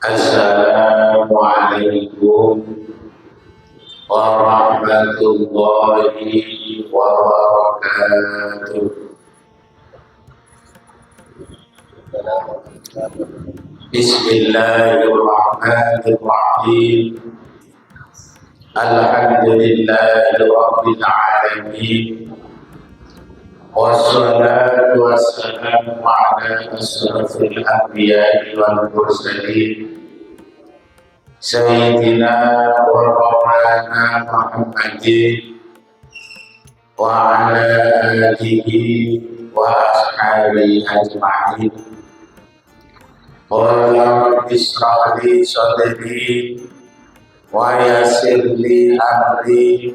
Assalamualaikum warahmatullahi wabarakatuh. Bismillahirrahmanirrahim. Alhamdulillahirabbil alamin. Wassalatu wassalamu ala asyrafil anbiya'i wal mursalin Sayyidina wa maulana Muhammadin wa ala alihi wa ashabihi ajma'in. Qala rabbi shrah li sadri wa yassir li amri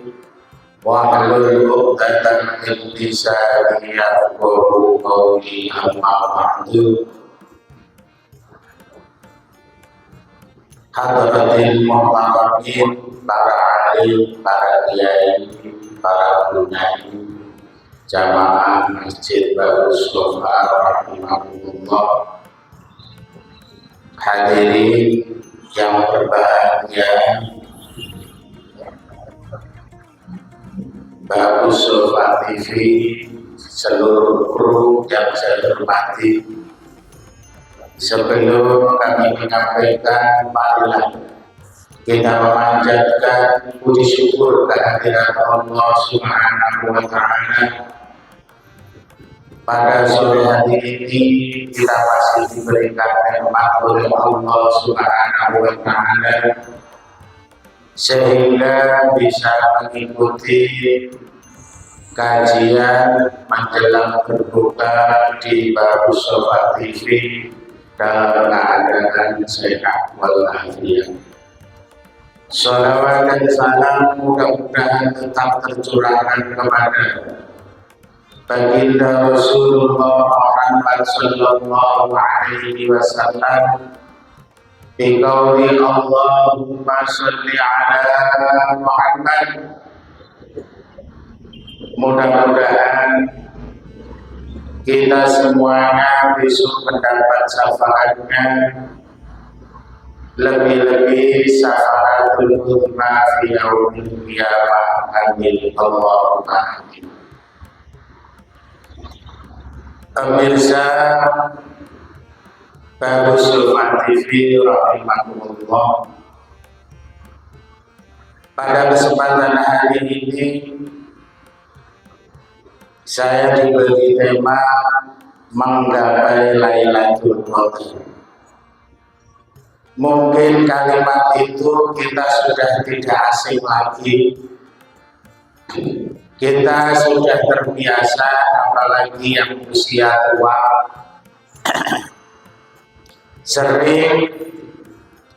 wahlul 'uqdatam min lisani yafqahu qawli. Amma ba'du. Hadratil muhtaramin, para alim, para kiai, para bunai, jamaah Masjid Babus Sofa rahimahullah, hadirin yang berbahagia, Babus Sofa TV, seluruh kru yang saya hormati. Sebelum kami menyampaikan, marilah kita memanjatkan puji syukur kehadirat Allah Subhanahu wa Ta'ala. Pada sore hari ini kita masih diberikan nikmat oleh Allah Subhanahu wa Ta'ala sehingga bisa mengikuti kajian menjelang berbuka di Babus Sofa TV dalam keadaan sehat walafiat. Shalawat dan salam mudah-mudahan tetap tercurahkan kepada baginda Rasulullah Muhammad sallallahu alaihi wasallam bi qauli Allahumma shalli ala Muhammad. Mudah-mudahan kita semuanya besok mendapat syafaatnya, lebih-lebih syafaatul uzma fi yaumil qiyamah. Amin Allahumma amin. Pemirsa Babus Sofa TV rahimahullah, pada kesempatan hari ini saya diberi tema menggapai Lailatul Qadar. Mungkin kalimat itu kita sudah tidak asing lagi. Kita sudah terbiasa, apalagi yang usia tua, sering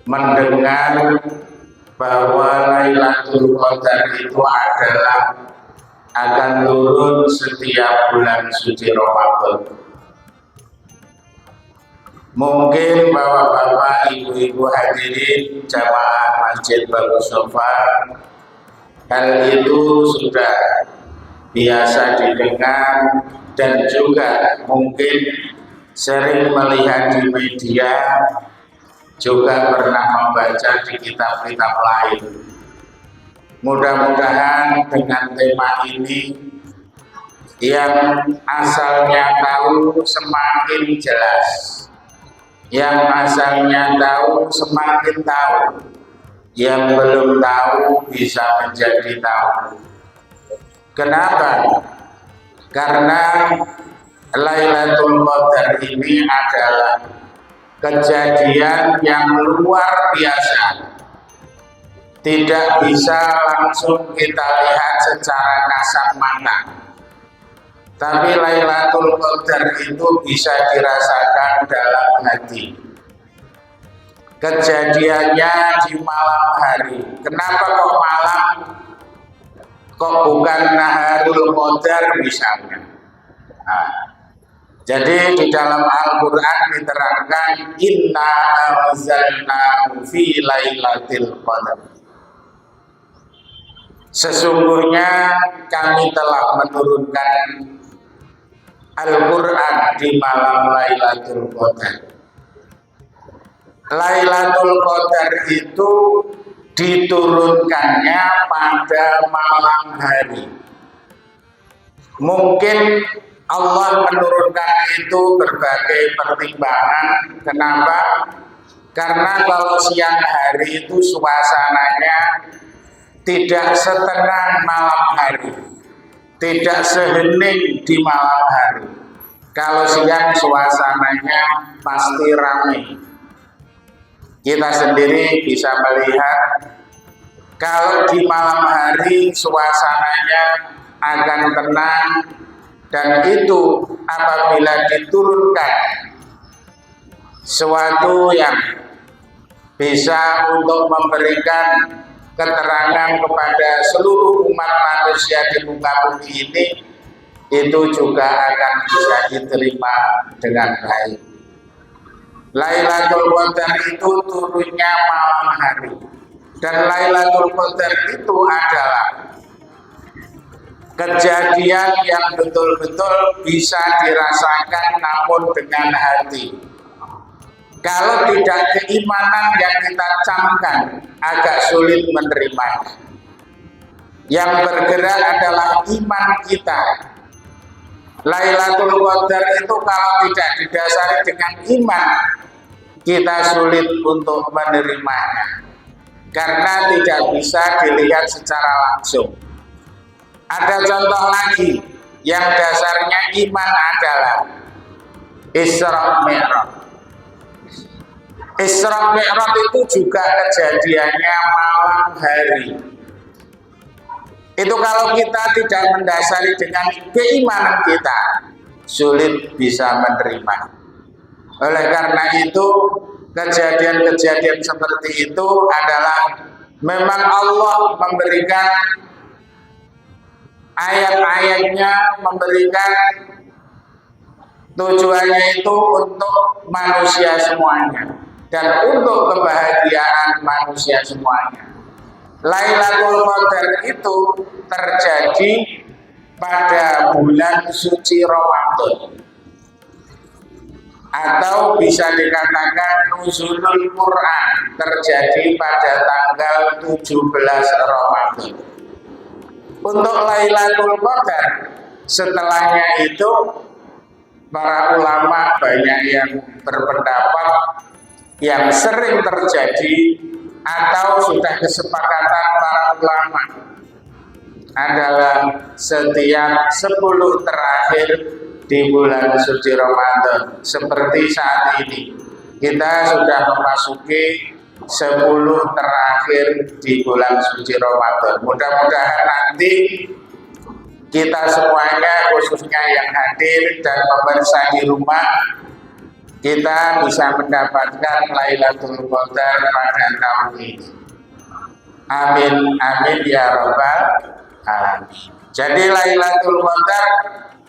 mendengar bahwa Lailatul Qadar itu adalah akan turun setiap bulan suci Ramadan. Mungkin bapak-bapak, ibu-ibu hadirin jamaah Masjid Babus Sofa, hal itu sudah biasa didengar dan juga mungkin sering melihat di media, juga pernah membaca di kitab-kitab lain. Mudah-mudahan dengan tema ini yang asalnya tahu semakin jelas, yang asalnya tahu semakin tahu, yang belum tahu bisa menjadi tahu. Kenapa? Karena Lailatul Qadar ini adalah kejadian yang luar biasa. Tidak bisa langsung kita lihat secara kasat mata, tapi Lailatul Qadar itu bisa dirasakan dalam hati. Kejadiannya di malam hari. Kenapa kok malam? Kok bukan Naharul Qadar misalnya? Jadi di dalam Al-Quran diterangkan inna anzalnahu fi lailatul qadar. Sesungguhnya kami telah menurunkan Al-Quran di malam Lailatul Qadar. Lailatul Qadar itu diturunkannya pada malam hari. Mungkin Allah menurunkan itu berbagai pertimbangan. Kenapa? Karena kalau siang hari itu suasananya tidak setenang malam hari, tidak sehening di malam hari. Kalau siang suasananya pasti ramai. Kita sendiri bisa melihat kalau di malam hari suasananya akan tenang, dan itu apabila diturunkan sesuatu yang bisa untuk memberikan keterangan kepada seluruh umat manusia di muka bumi ini, itu juga akan bisa diterima dengan baik. Lailatul Qadar itu turunnya malam hari, dan Lailatul Qadar itu adalah kejadian yang betul-betul bisa dirasakan namun dengan hati. Kalau tidak keimanan yang kita camkan, agak sulit menerimanya. Yang bergerak adalah iman kita. Lailatul Qadar itu kalau tidak didasari dengan iman, kita sulit untuk menerimanya, karena tidak bisa dilihat secara langsung. Ada contoh lagi yang dasarnya iman adalah Isra Mi'raj. Isra Mi'raj itu juga kejadiannya malam hari. Itu kalau kita tidak mendasari dengan keimanan kita, sulit bisa menerima. Oleh karena itu, kejadian-kejadian seperti itu adalah memang Allah memberikan ayat-ayatnya, memberikan tujuannya itu untuk manusia semuanya dan untuk kebahagiaan manusia semuanya. Lailatul Qadar itu terjadi pada bulan suci Ramadan, atau bisa dikatakan nuzulul Quran terjadi pada tanggal 17 Ramadan. Untuk Lailatul Qadar setelahnya itu para ulama banyak yang berpendapat yang sering terjadi atau sudah kesepakatan para ulama adalah setiap 10 terakhir di bulan suci Ramadan. Seperti saat ini kita sudah memasuki 10 terakhir di bulan suci Ramadan. Mudah-mudahan nanti kita semuanya, khususnya yang hadir dan pemirsa di rumah, kita bisa mendapatkan Lailatul Qadar pada tahun ini. Amin, amin ya rabbal alamin. Jadi Lailatul Qadar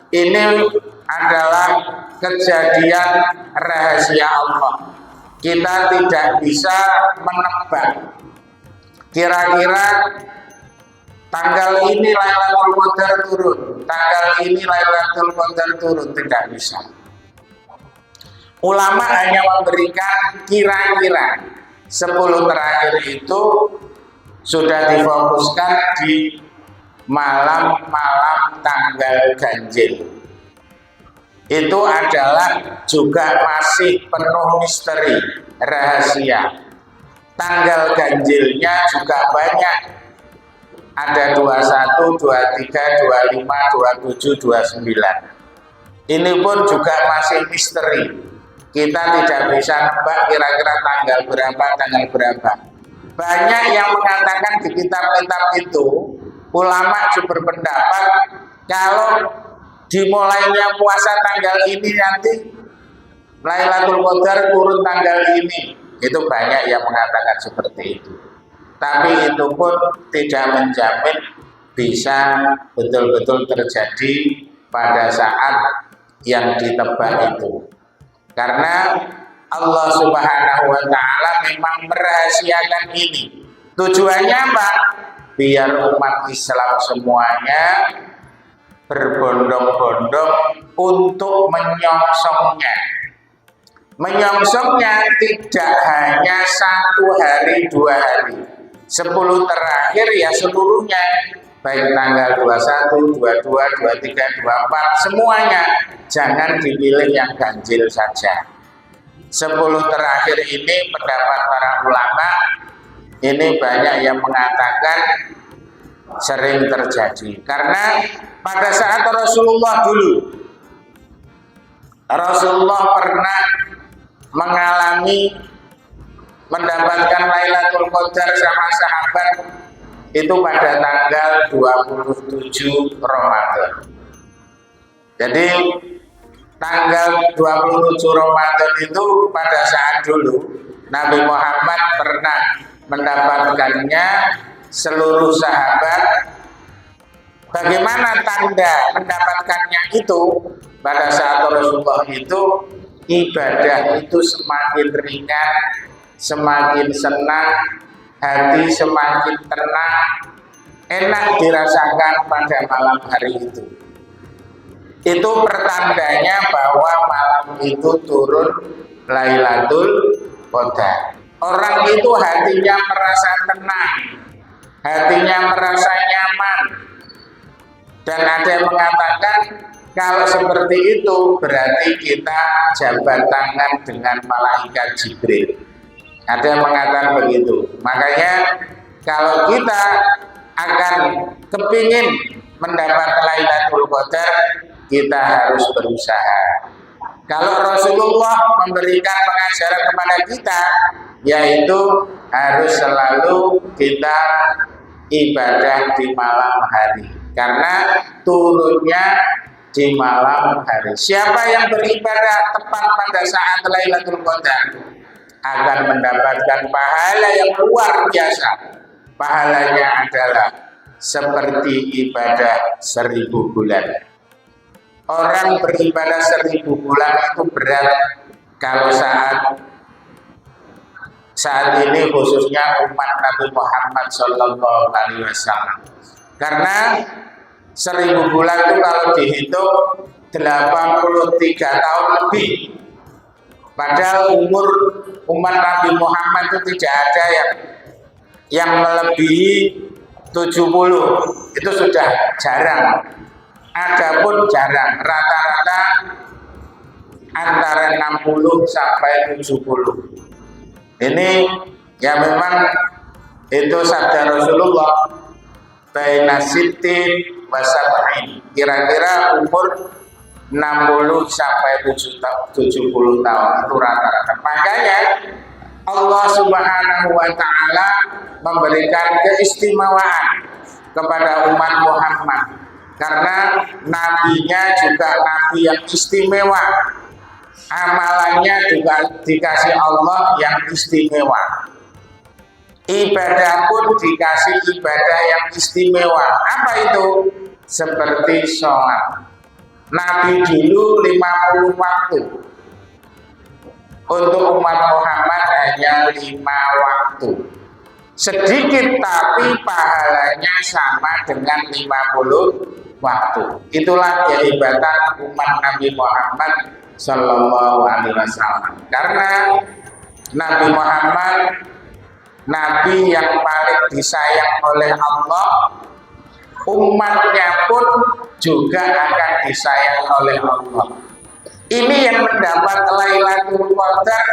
ini adalah kejadian rahasia Allah. Kita tidak bisa menebak kira-kira tanggal ini Lailatul Qadar turun, tanggal ini Lailatul Qadar turun, tidak bisa. Ulama hanya memberikan kira-kira 10 terakhir itu sudah difokuskan di malam-malam tanggal ganjil. Itu adalah juga masih penuh misteri, rahasia. Tanggal ganjilnya juga banyak. Ada 21, 23, 25, 27, 29. Ini pun juga masih misteri. Kita tidak bisa nebak kira-kira tanggal berapa. Banyak yang mengatakan di kitab-kitab itu, ulama juga berpendapat kalau dimulainya puasa tanggal ini nanti Lailatul Qadar turun tanggal ini. Itu banyak yang mengatakan seperti itu. Tapi itu pun tidak menjamin bisa betul-betul terjadi pada saat yang ditebak itu. Karena Allah Subhanahu wa Ta'ala memang merahasiakan ini. Tujuannya apa? Biar umat Islam semuanya berbondong-bondong untuk menyongsongnya, Menyongsongnya tidak hanya 1 hari 2 hari, 10 terakhir ya seluruhnya, baik tanggal 21, 22, 23, 24 semuanya. Jangan dipilih yang ganjil saja. 10 terakhir ini pendapat para ulama ini banyak yang mengatakan sering terjadi karena pada saat Rasulullah pernah mengalami mendapatkan Lailatul Qadar sama sahabat itu pada tanggal 27 Ramadan. Jadi tanggal 27 Ramadan itu pada saat dulu Nabi Muhammad pernah mendapatkannya seluruh sahabat. Bagaimana tanda mendapatkannya itu? Pada saat Rasulullah itu ibadah itu semakin ringan, semakin senang, hati semakin tenang, enak dirasakan pada malam hari itu. Itu pertandanya bahwa malam itu turun Lailatul Qadar. Orang itu hatinya merasa tenang, hatinya merasa nyaman. Dan ada yang mengatakan kalau seperti itu berarti kita jabat tangan dengan malaikat Jibril. Ada yang mengatakan begitu. Makanya kalau kita akan kepingin mendapat Lailatul Qadar, kita harus berusaha. Kalau Rasulullah memberikan pengajaran kepada kita, yaitu harus selalu kita ibadah di malam hari, karena turunnya di malam hari. Siapa yang beribadah tepat pada saat Lailatul Qadar akan mendapatkan pahala yang luar biasa. Pahalanya adalah seperti ibadah 1000 bulan. Orang beribadah 1000 bulan itu berat. Kalau saat ini khususnya umat Nabi Muhammad SAW, karena 1000 bulan itu kalau dihitung 83 tahun lebih. Padahal umur umat Nabi Muhammad itu tidak ada yang melebihi 70. Itu sudah jarang. Adapun jarang, rata-rata antara 60 sampai 70. Ini ya memang itu sabda Rasulullah, baina sittin wa sab'in, kira-kira umur 60 sampai 70 tahun itu rata-rata. Makanya Allah Subhanahu wa taala memberikan keistimewaan kepada umat Muhammad karena nabinya juga nabi yang istimewa. Amalannya juga dikasih Allah yang istimewa. Ibadah pun dikasih ibadah yang istimewa. Apa itu? Seperti sholat. Nabi dulu 50 waktu. Untuk umat Muhammad hanya 5 waktu. Sedikit tapi pahalanya sama dengan 50 waktu. Itulah kehebatan umat Nabi Muhammad Sallallahu Alaihi Wasallam. Karena Nabi Muhammad Nabi yang paling disayang oleh Allah, umatnya pun juga akan disayang oleh Allah. Ini yang mendapat Lailatul Qadar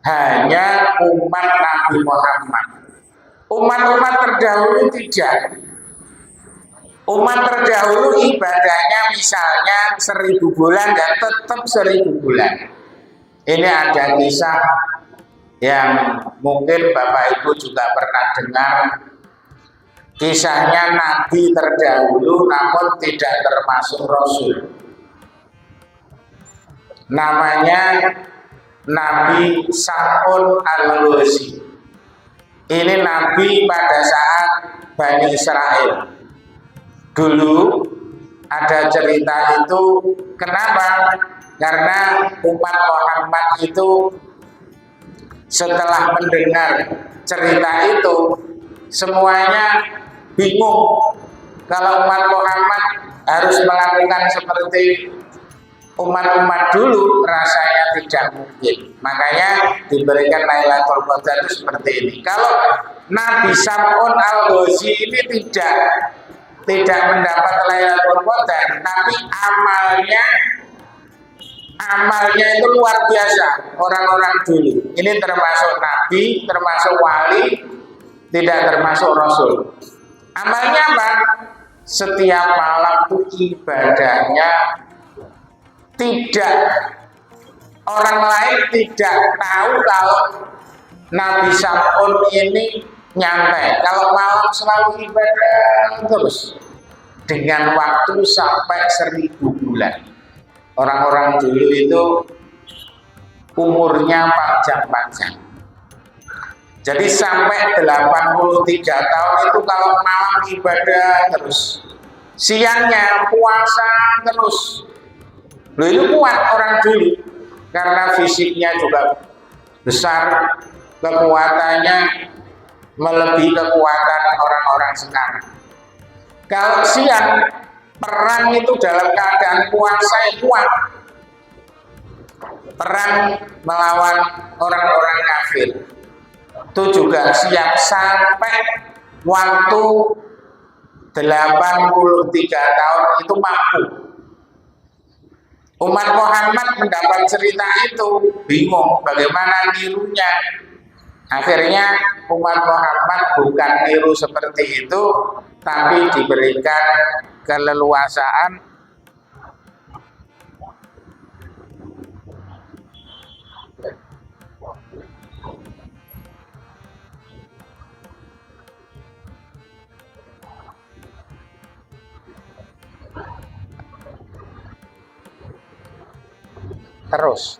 hanya umat Nabi Muhammad. Umat-umat terdahulu tidak. Umat terdahulu ibadahnya misalnya 1000 bulan dan tetap 1000 bulan. Ini ada kisah yang mungkin Bapak Ibu juga pernah dengar. Kisahnya Nabi terdahulu namun tidak termasuk Rasul. Namanya Nabi Sa'un al-Ghazi. Ini Nabi pada saat Bani Israel. Dulu ada cerita itu, kenapa? Karena umat Muhammad itu setelah mendengar cerita itu semuanya bingung. Kalau umat Muhammad harus melakukan seperti umat-umat dulu rasanya tidak mungkin. Makanya diberikan Lailatul Qadar itu seperti ini. Kalau Nabi Sam'un al-Ghazi ini tidak mendapat Lailatul Qadar, tapi amalnya itu luar biasa. Orang-orang dulu ini termasuk Nabi, termasuk wali, tidak termasuk Rasul. Amalnya apa? Setiap malam itu ibadahnya tidak, orang lain tidak tahu kalau Nabi Sam'un ini nyantai. Kalau malam selalu ibadah terus dengan waktu sampai 1000 bulan. Orang-orang dulu itu umurnya panjang-panjang. Jadi sampai 83 tahun itu kalau malam ibadah terus, siangnya puasa terus. Loh, itu kuat orang dulu karena fisiknya juga besar, kekuatannya melebihi kekuatan orang-orang sekarang. Kalau siang perang itu dalam keadaan puasa kuat, perang melawan orang-orang kafir itu juga siap sampai waktu 83 tahun itu mampu. Umat Muhammad mendapat cerita itu bingung bagaimana nirunya. Akhirnya umat Muhammad bukan niru seperti itu, tapi diberikan keleluasaan terus.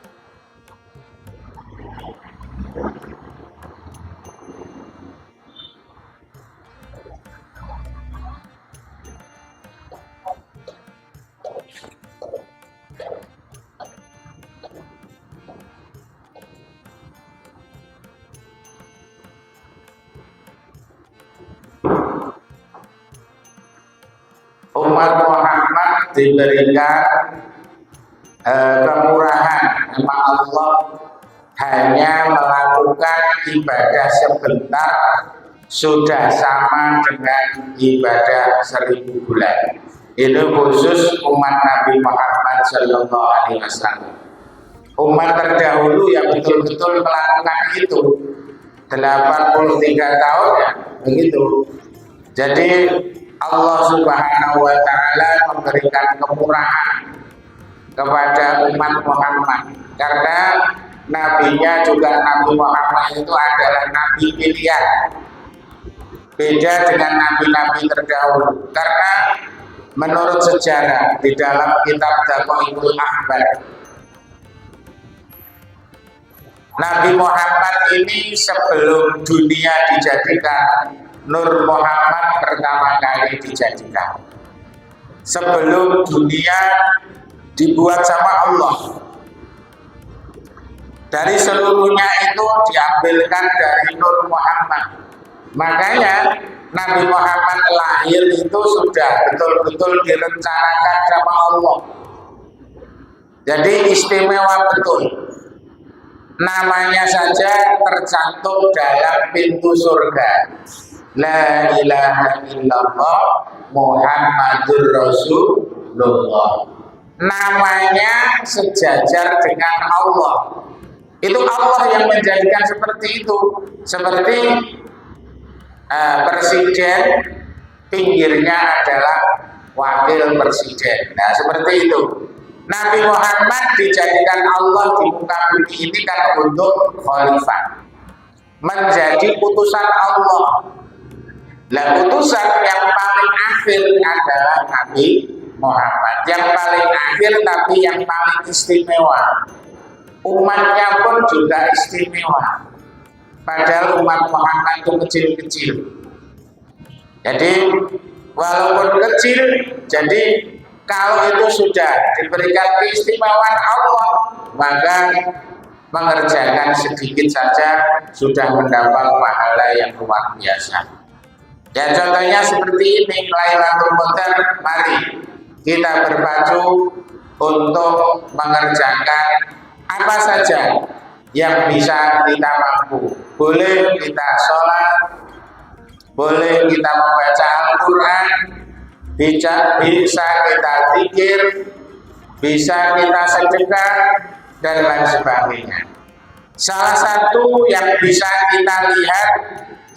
Umat Muhammad diberikan kemurahan sama Allah, hanya melakukan ibadah sebentar sudah sama dengan ibadah 1000 bulan. Itu khusus umat Nabi Muhammad Sallallahu Alaihi Wasallam. Umat terdahulu yang betul-betul melakukan itu 83 tahun ya, begitu. Jadi Allah Subhanahu wa Ta'ala memberikan kemurahan kepada umat Muhammad karena nabinya juga Nabi Muhammad itu adalah nabi pilihan, beda dengan nabi-nabi terdahulu. Karena menurut sejarah di dalam kitab Daqaiqul Ahbar, Nabi Muhammad ini sebelum dunia dijadikan, Nur Muhammad pertama kali dijadikan. Sebelum dunia dibuat sama Allah, dari seluruhnya itu diambilkan dari Nur Muhammad. Makanya Nabi Muhammad lahir itu sudah betul-betul direncanakan sama Allah. Jadi istimewa betul. Namanya saja tercantum dalam pintu surga. La ilaha illallah Muhammadur Rasulullah. Namanya sejajar dengan Allah. Itu Allah yang menjadikan seperti itu. Seperti presiden, pinggirnya adalah wakil presiden. Nah, seperti itu. Nabi Muhammad dijadikan Allah di muka bumi ini kan untuk khalifah, menjadi utusan Allah. Nah, utusan yang paling akhir adalah Nabi Muhammad, yang paling akhir tapi yang paling istimewa. Umatnya pun juga istimewa, padahal umat Muhammad itu kecil-kecil. Jadi walaupun kecil, jadi kalau itu sudah diberikan keistimewaan Allah, maka mengerjakan sedikit saja sudah mendapat pahala yang luar biasa. Ya, contohnya seperti ini, Lailatul Qadar. Mari kita berpacu untuk mengerjakan apa saja yang bisa kita mampu. Boleh kita sholat, boleh kita membaca Al-Quran, bisa kita zikir, bisa kita sedekah, dan lain sebagainya. Salah satu yang bisa kita lihat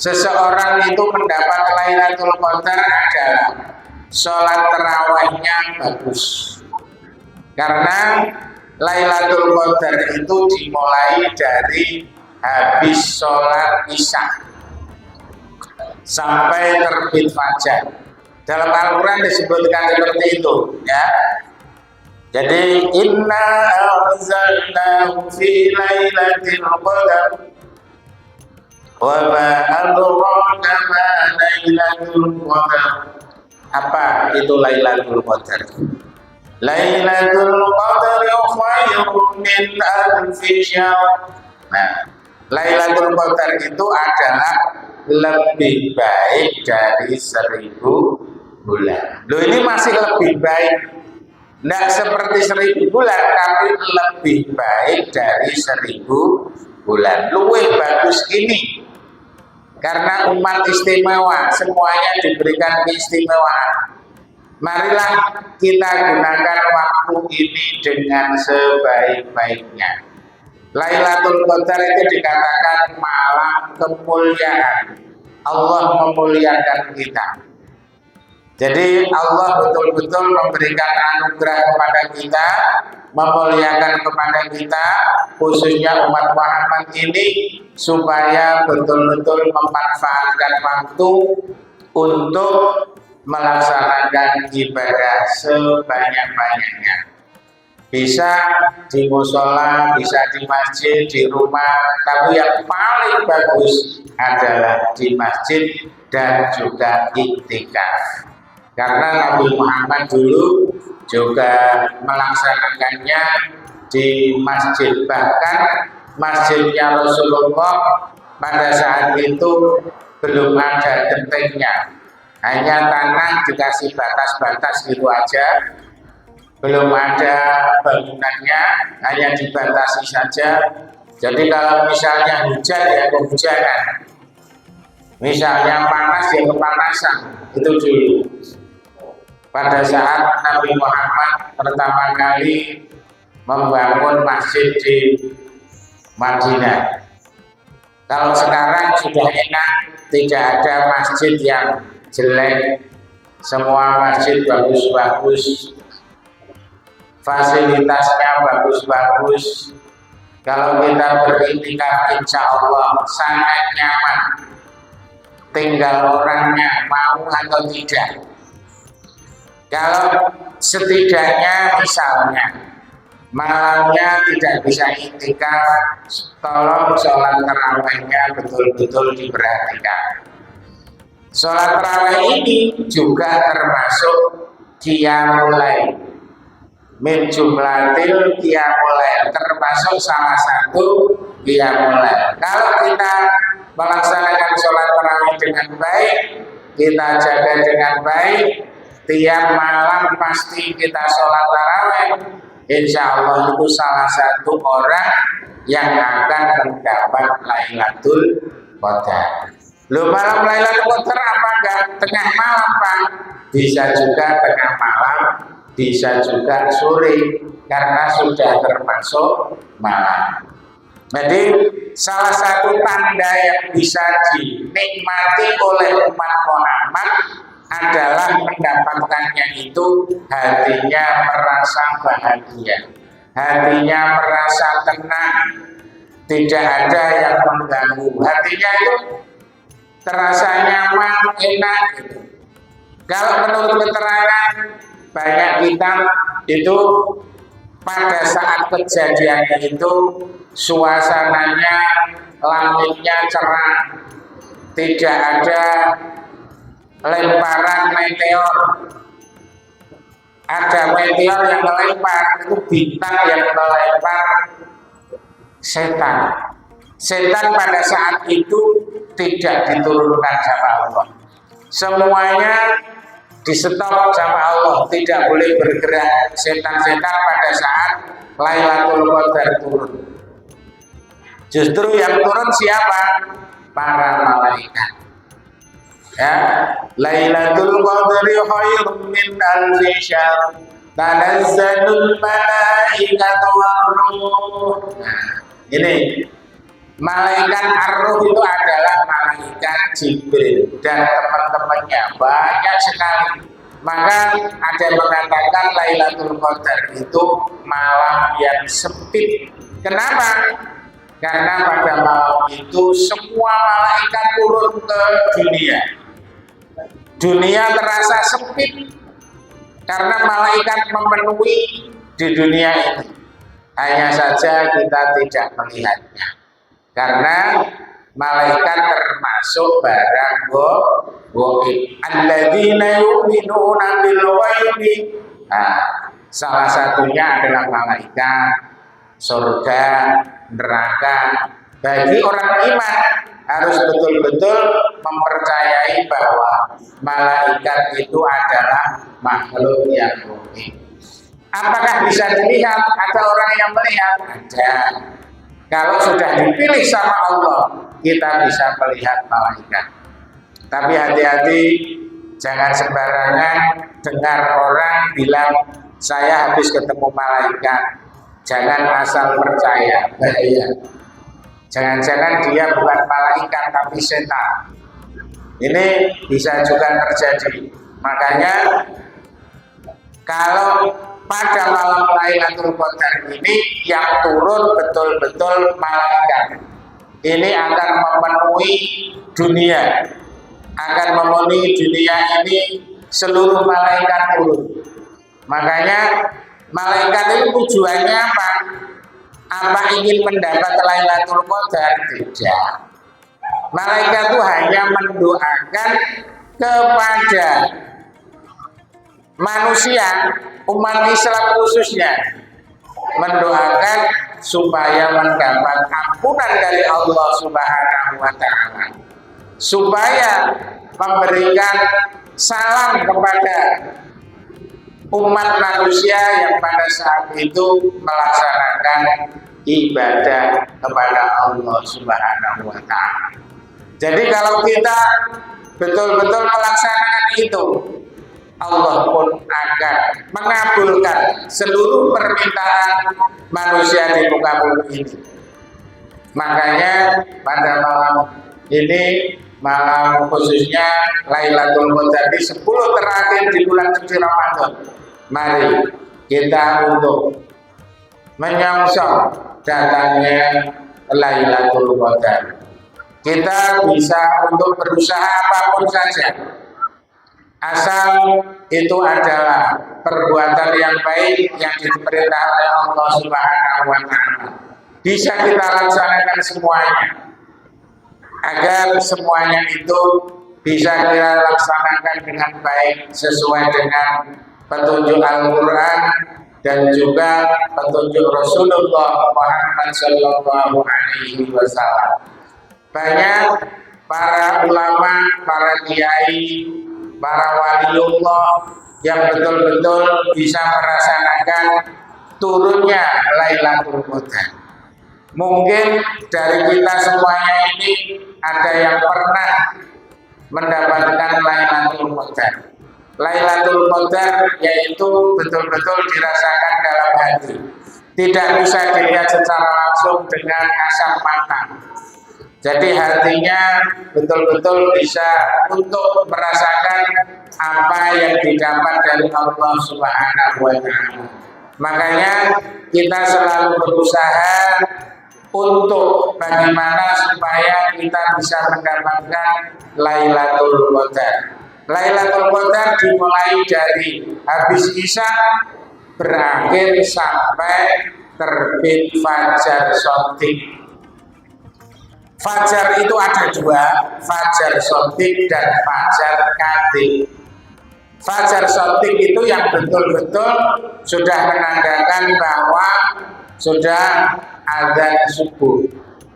seseorang itu mendapat Lailatul Qadar adalah sholat tarawihnya bagus. Karena Lailatul Qadar itu dimulai dari habis sholat isya sampai terbit fajar. Dalam Al-Quran disebutkan seperti itu, ya. Jadi inna anzalnahu fi lailatul qadar wa ma adraka ma lailatul qadar. Apa itu Lailatul Qadar? Lailatul Qadar khairun min alfi syahr. Nah, Lailatul Qadar itu adalah lebih baik dari 1000 bulan. Loh, ini masih lebih baik. Tidak seperti 1000 bulan, tapi lebih baik dari 1000 bulan. Luwih bagus ini. Karena umat istimewa, semuanya diberikan keistimewaan. Marilah kita gunakan waktu ini dengan sebaik-baiknya. Lailatul Qadar itu dikatakan malam kemuliaan. Allah memuliakan kita. Jadi Allah betul-betul memberikan anugerah kepada kita, memuliakan kepada kita, khususnya umat Muhammad ini, supaya betul-betul memanfaatkan waktu untuk melaksanakan ibadah sebanyak-banyaknya. Bisa di musola, bisa di masjid, di rumah, tapi yang paling bagus adalah di masjid dan juga iktikaf. Karena Nabi Muhammad dulu juga melaksanakannya di masjid. Bahkan masjidnya Rasulullah pada saat itu belum ada gentengnya. Hanya tanah dikasih batas-batas gitu aja. Belum ada bangunannya, hanya dibatasi saja. Jadi kalau misalnya hujan ya kehujanan. Misalnya panas ya kepanasan. Itu dulu. Pada saat Nabi Muhammad pertama kali membangun masjid di Madinah. Kalau sekarang sudah enak, tidak ada masjid yang jelek, semua masjid bagus-bagus, fasilitasnya bagus-bagus. Kalau kita beriktikaf, insya Allah sangat nyaman. Tinggal orangnya mau atau tidak. Kalau setidaknya misalnya malamnya tidak bisa iktikaf, tolong sholat tarawihnya betul-betul diperhatikan. Sholat tarawih ini juga termasuk qiyamul lail. Min jumlatil qiyamul lail, termasuk salah satu qiyamul lail. Kalau kita melaksanakan sholat tarawih dengan baik, kita jaga dengan baik, tiap malam pasti kita sholat tarawih, insya Allah itu salah satu orang yang akan mendapat Lailatul Qadar. Loh, malam Lailatul Qadar apa enggak tengah malam, Pak? Bisa juga tengah malam, bisa juga sore, karena sudah termasuk malam. Jadi salah satu tanda yang bisa dinikmati oleh umat Muhammad adalah mendapatkannya itu hatinya merasa bahagia, hatinya merasa tenang, tidak ada yang mengganggu, hatinya itu terasa nyaman, enak gitu. Kalau menurut keterangan banyak kitab itu pada saat kejadian itu suasananya, langitnya cerah, tidak ada lemparan meteor. Ada meteor yang melempar, itu bintang yang melempar setan. Setan pada saat itu tidak diturunkan sama Allah. Semuanya di stop sama Allah, tidak boleh bergerak setan-setan pada saat Lailatul Qadar turun. Justru yang turun siapa? Para malaikat. Ya, Lailatul Qadri khairum min alfi syahr, tanazzalul malaikatu war-ruh. Nah, ini malaikat ar-ruh itu adalah malaikat Jibril dan teman-temannya banyak sekali. Maka ada yang mengatakan Lailatul Qadar itu malam yang sempit. Kenapa? Karena pada malam itu semua malaikat turun ke dunia. Dunia terasa sempit karena malaikat memenuhi di dunia ini. Hanya saja kita tidak melihatnya. Karena malaikat termasuk barang gaib. Alladzina yu'minuna bil ghaibi. Salah satunya adalah malaikat, surga, neraka. Bagi orang iman harus betul-betul mempercayai bahwa malaikat itu adalah makhluk yang gaib. Apakah bisa dilihat? Ada orang yang melihat? Ada. Kalau sudah dipilih sama Allah, kita bisa melihat malaikat. Tapi hati-hati, jangan sembarangan dengar orang bilang saya habis ketemu malaikat. Jangan asal percaya, bahaya. Jangan-jangan dia bukan malaikat tapi setan. Ini bisa juga terjadi. Makanya kalau pada malam Lailatul Qadar ini yang turun betul-betul malaikat. Ini akan memenuhi dunia. Akan memenuhi dunia ini seluruh malaikat turun. Makanya malaikat itu tujuannya apa? Apa ingin mendapat Lailatul Qadar? Tidak. Malaikat itu hanya mendoakan kepada manusia, umat Islam khususnya, mendoakan supaya mendapat ampunan dari Allah Subhanahu wa Ta'ala, supaya memberikan salam kepada umat manusia yang pada saat itu melaksanakan ibadah kepada Allah Subhanahu wa Ta'ala. Jadi kalau kita betul-betul melaksanakan itu, Allah pun akan mengabulkan seluruh permintaan manusia di muka bumi ini. Makanya pada malam ini, malam khususnya Lailatul Qadar di 10 terakhir di bulan suci Ramadan, mari kita untuk menyongsong datangnya Lailatul Qadar. Kita bisa untuk berusaha apapun saja, asal itu adalah perbuatan yang baik yang diperintah oleh Allah Subhanahu wa Ta'ala. Bisa kita laksanakan semuanya, agar semuanya itu bisa kita laksanakan dengan baik sesuai dengan petunjuk Al-Quran dan juga petunjuk Rasulullah Muhammad Sallallahu Alaihi Wasallam. Banyak para ulama, para kiai, para waliullah yang betul-betul bisa merasakan turunnya Lailatul Qadar. Mungkin dari kita semuanya ini ada yang pernah mendapatkan Lailatul Qadar. Lailatul Qadar yaitu betul-betul dirasakan dalam hati. Tidak bisa dilihat secara langsung dengan kasat mata. Jadi hatinya betul-betul bisa untuk merasakan apa yang didapat dari Allah Subhanahu wa Ta'ala. Makanya kita selalu berusaha untuk bagaimana supaya kita bisa mendapatkan Lailatul Qadar. Lailatul Qadar dimulai dari habis Isya berakhir sampai terbit fajar shadiq. Fajar itu ada dua, fajar shadiq dan fajar kadhib. Fajar shadiq itu yang betul-betul sudah menandakan bahwa sudah azan subuh.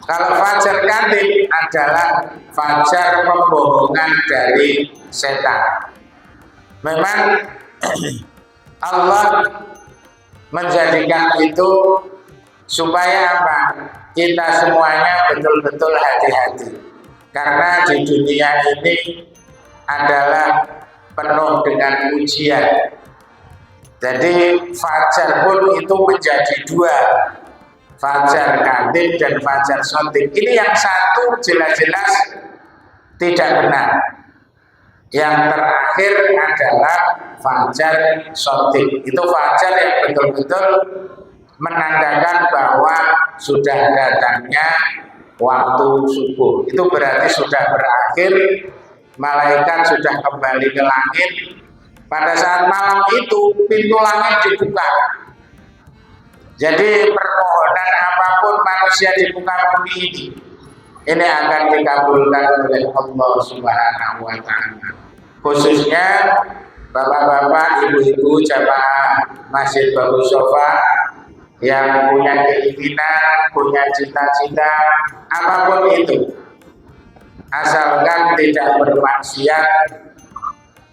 Kalau fajar kadhib adalah fajar pembohongan dari setan. Memang Allah menjadikan itu supaya apa? Kita semuanya betul-betul hati-hati. Karena di dunia ini adalah penuh dengan ujian. Jadi fajar pun itu menjadi dua, fajar kadhib dan fajar shadiq. Ini yang satu jelas-jelas tidak benar. Yang terakhir adalah fajar shadiq. Itu fajar yang betul-betul menandakan bahwa sudah datangnya waktu subuh. Itu berarti sudah berakhir, malaikat sudah kembali ke langit. Pada saat malam itu pintu langit dibuka. Jadi permohonan apapun manusia di muka bumi ini akan dikabulkan oleh Allah Subhanahu wa Ta'ala. Khususnya bapak-bapak, ibu-ibu jamaah Masjid Babu Sofa yang punya keinginan, punya cita-cita apapun itu, asalkan tidak bermaksiat,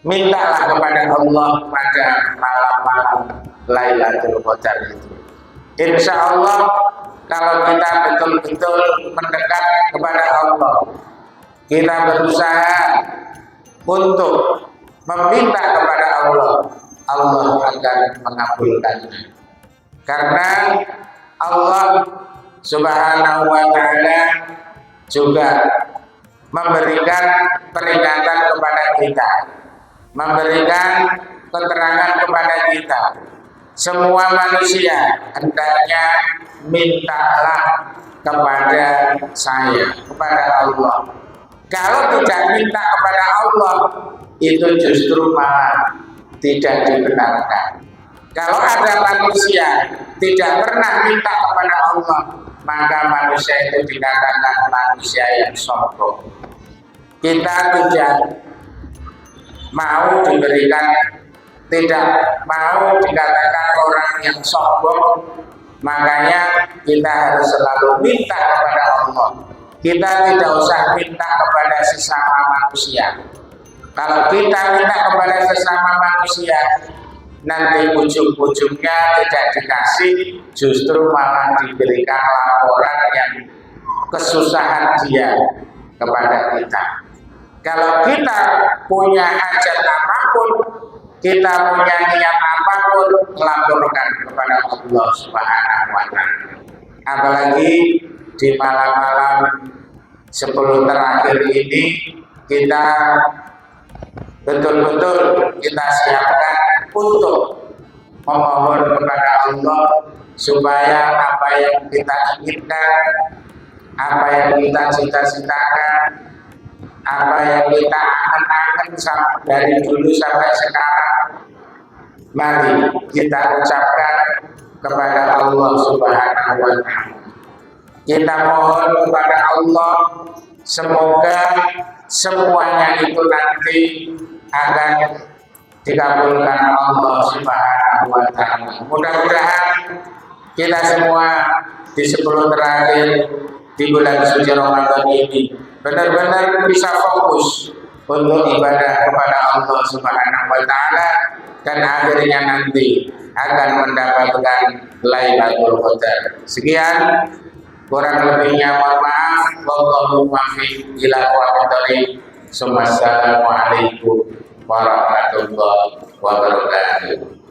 mintalah kepada Allah pada malam-malam Lailatul Qadar itu. Insya Allah kalau kita betul-betul mendekat kepada Allah, kita berusaha untuk meminta kepada Allah, Allah akan mengabulkannya. Karena Allah Subhanahu wa Ta'ala juga memberikan peringatan kepada kita, memberikan keterangan kepada kita. Semua manusia hendaknya mintalah kepada saya, kepada Allah. Kalau tidak minta kepada Allah, itu justru malah tidak dibenarkan. Kalau ada manusia tidak pernah minta kepada Allah, maka manusia itu dikatakan manusia yang sombong. Kita tidak mau diberikan, tidak mau dikatakan orang yang sombong, makanya kita harus selalu minta kepada Allah. Kita tidak usah minta kepada sesama manusia. Kalau kita minta kepada sesama manusia, nanti ujung-ujungnya tidak dikasih, justru malah diberikan laporan yang kesusahan dia kepada kita. Kalau kita punya hajat apapun, kita punya niat apapun, laporkan kepada Allah Subhanahu wa Ta'ala. Apalagi di malam-malam 10 terakhir ini, kita betul-betul kita siapkan untuk memohon kepada Allah supaya apa yang kita inginkan, apa yang kita cita-citakan, apa yang kita angan-angan dari dulu sampai sekarang, mari kita ucapkan kepada Allah Subhanahu wa Ta'ala. Kita mohon kepada Allah semoga semuanya itu nanti akan dikabulkan Allah Subhanahu wa Ta'ala. Mudah-mudahan kita semua di 10 terakhir di bulan suci Ramadan ini benar-benar bisa fokus untuk ibadah kepada Allah Subhanahu wa Ta'ala, dan akhirnya nanti akan mendapatkan Lailatul Qadar. Sekian, kurang lebihnya mohon maaf. Wallahu muwaffiq ila aqwamit thoriq. Assalamualaikum warahmatullahi wabarakatuh.